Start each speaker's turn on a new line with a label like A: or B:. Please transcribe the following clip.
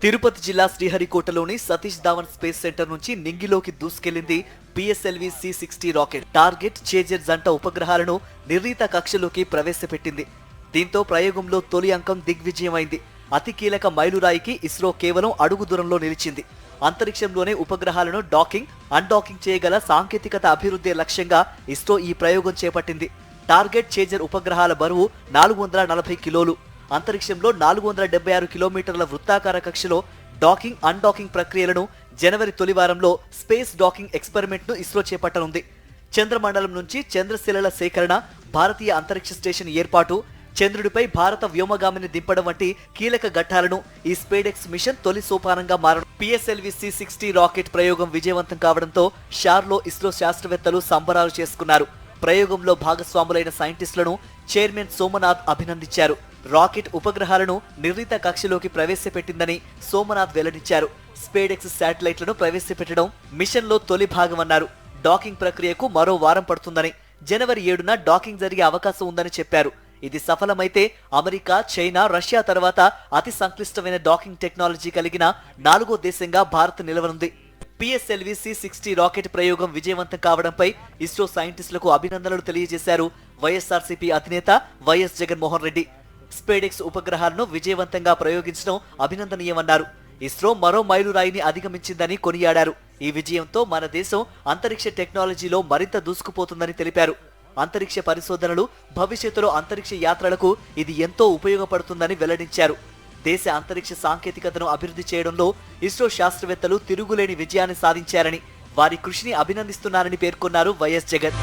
A: తిరుపతి జిల్లా శ్రీహరికోటలోని Satish Dhawan space centre నుంచి నింగిలోకి దూసుకెళ్లింది PSLV C-60 rocket. Target, chaser జంట ఉపగ్రహాలను నిర్ణీత కక్షలోకి ప్రవేశపెట్టింది. దీంతో ప్రయోగంలో తొలి అంకం దిగ్విజయమైంది. అతి కీలక మైలురాయికి ఇస్రో కేవలం అడుగు దూరంలో నిలిచింది. అంతరిక్షంలోనే ఉపగ్రహాలను డాకింగ్, అన్డాకింగ్ చేయగల సాంకేతికత అభివృద్ధి లక్ష్యంగా ఇస్రో ఈ ప్రయోగం చేపట్టింది. టార్గెట్, చేజర్ ఉపగ్రహాల బరువు 440 కిలోలు. అంతరిక్షంలో 476 కిలోమీటర్ల వృత్తాకార కక్షలో డాకింగ్, అన్డాకింగ్ ప్రక్రియలను జనవరి తొలి వారంలో స్పేస్ డాకింగ్ ఎక్స్పెరిమెంట్ ను ఇస్రో చేపట్టనుంది. చంద్రమండలం నుంచి చంద్రశిలల సేకరణ, భారతీయ అంతరిక్ష స్టేషన్ ఏర్పాటు, చంద్రుడిపై భారత వ్యోమగామిని దింపడం వంటి కీలక ఘట్టాలను ఈ స్పేడెక్స్ మిషన్ తొలి సోపానంగా మారడం. పిఎస్ఎల్వి C-60 రాకెట్ ప్రయోగం విజయవంతం కావడంతో షార్లో ఇస్రో శాస్త్రవేత్తలు సంబరాలు చేసుకున్నారు. ప్రయోగంలో భాగస్వాములైన సైంటిస్టులను చైర్మన్ సోమనాథ్ అభినందించారు. రాకెట్ ఉపగ్రహాలను నిర్ణీత కక్షలోకి ప్రవేశపెట్టిందని సోమనాథ్ వెల్లడించారు. స్పేడెక్స్ శాటిలైట్లను ప్రవేశపెట్టడం మిషన్లో తొలి భాగమన్నారు. డాకింగ్ ప్రక్రియకు మరో వారం పడుతుందని, జనవరి 7న డాకింగ్ జరిగే అవకాశం ఉందని చెప్పారు. ఇది సఫలమైతే అమెరికా, చైనా, రష్యా తర్వాత అతి సంక్లిష్టమైన డాకింగ్ టెక్నాలజీ కలిగిన 4వ దేశంగా భారత్ నిలవనుంది. పిఎస్ఎల్వి C-60 రాకెట్ ప్రయోగం విజయవంతం కావడంపై ఇస్రో సైంటిస్టులకు అభినందనలు తెలియజేశారు వైఎస్ఆర్సీపీ అధినేత వైఎస్ జగన్మోహన్ రెడ్డి. స్పేడెక్స్ ఉపగ్రహాలను విజయవంతంగా ప్రయోగించడం అభినందనీయమన్నారు. ఇస్రో మరో మైలురాయిని అధిగమించిందని కొనియాడారు. ఈ విజయంతో మన దేశం అంతరిక్ష టెక్నాలజీలో మరింత దూసుకుపోతుందని తెలిపారు. అంతరిక్ష పరిశోధనలు, భవిష్యత్తులో అంతరిక్ష యాత్రలకు ఇది ఎంతో ఉపయోగపడుతుందని వెల్లడించారు. దేశ అంతరిక్ష సాంకేతికతను అభివృద్ధి చేయడంలో ఇస్రో శాస్త్రవేత్తలు తిరుగులేని విజయాన్ని సాధించారని, వారి కృషిని అభినందిస్తున్నారని పేర్కొన్నారు వైఎస్ జగన్.